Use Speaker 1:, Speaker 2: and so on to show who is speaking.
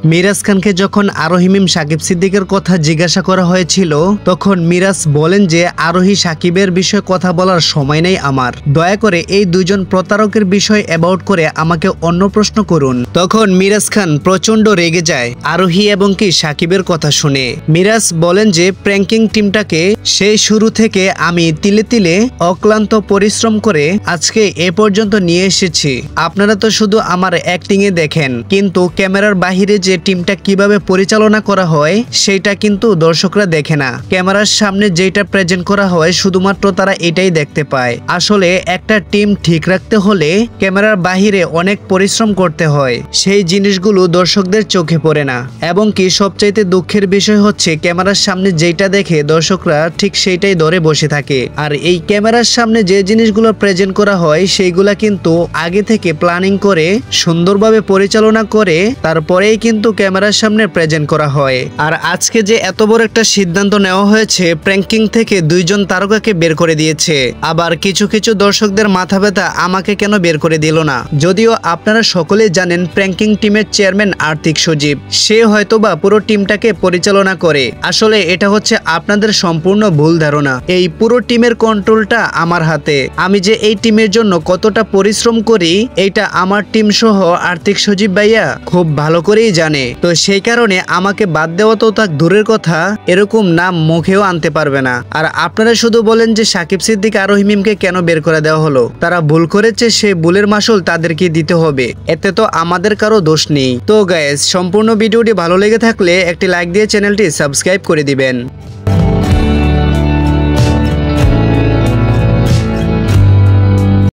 Speaker 1: মিরাজ খানকে যখন আরোহী মিম সাকিব সিদ্দিকের কথা জিজ্ঞাসা করা হয়েছিল তখন মিরাজ বলেন যে আরোহী সাকিবের বিষয়ে কথা বলার সময় নেই আমার, দয়া করে এই দুইজন প্রতারকের বিষয় অ্যাবাউট করে আমাকে অন্য প্রশ্ন করুন। তখন মিরাজ খান প্রচন্ড রেগে যায় আরোহী এবং কি সাকিবের কথা শুনে। মিরাজ বলেন যে প্র্যাঙ্কিং টিমটাকে সেই শুরু থেকে আমি তিলে তিলে অক্লান্ত পরিশ্রম করে আজকে এ পর্যন্ত নিয়ে এসেছি। আপনারা তো শুধু আমার অ্যাক্টিং এ দেখেন, কিন্তু ক্যামেরার বাহিরে যে টিমটা কিভাবে পরিচালনা করা হয় সেটা কিন্তু দর্শকরা দেখে না। ক্যামেরার সামনে যেটা প্রেজেন্ট করা হয় শুধুমাত্র তারা এটাই দেখতে পায়। আসলে একটা টিম ঠিক রাখতে হলে ক্যামেরার বাহিরে অনেক পরিশ্রম করতে হয়, সেই জিনিসগুলো দর্শকদের চোখে পড়ে না। এবং কি সবচাইতে দুঃখের বিষয় হচ্ছে ক্যামেরার সামনে যেটা দেখে দর্শকরা ঠিক সেইটাই ধরে বসে থাকে। আর এই ক্যামেরার সামনে যে জিনিসগুলো প্রেজেন্ট করা হয় সেইগুলা কিন্তু আগে থেকে প্ল্যানিং করে সুন্দরভাবে পরিচালনা করে তারপরেই কিন্তু ক্যামেরার সামনে প্রেজেন্ট করা হয়। আর আজকে যে এত বড় একটা সিদ্ধান্ত নেওয়া হয়েছে, প্র্যাঙ্কিং থেকে দুইজন তারকাকে বের করে দিয়েছে, আবার কিছু কিছু দর্শকদের মাথা ব্যথা আমাকে কেন বের করে দিল না। যদিও আপনারা সকলেই জানেন প্র্যাঙ্কিং টিমের চেয়ারম্যান আর্থিক সজীব, সে হয়তোবা পুরো টিমটাকে পরিচালনা করে। আসলে এটা হচ্ছে আপনাদের সম্পূর্ণ ভুল ধারণা। এই পুরো টিমের কন্ট্রোলটা আমার হাতে। আমি যে এই টিমের জন্য কতটা পরিশ্রম করি এটা আমার টিম সহ আর্থিক সজীব ভাইয়া খুব ভালো করেই জানে। তো সেই কারণে আমাকে বাদ দেওয়া তো তাক দূরের কথা, এরকম নাম মুখেও আনতে পারবে না। আর আপনারা শুধু বলেন যে সাকিব সিদ্দিক আরোহী মিমকে কেন বের করে দেওয়া হলো, তারা ভুল করেছে, সে ভুলের মাসুল তাদেরকে দিতে হবে, এতে তো আমাদের কারো দোষ নেই। তো গাইস, সম্পূর্ণ ভিডিওটি ভালো লেগে থাকলে একটি লাইক দিয়ে চ্যানেলটি সাবস্ক্রাইব করে দিবেন।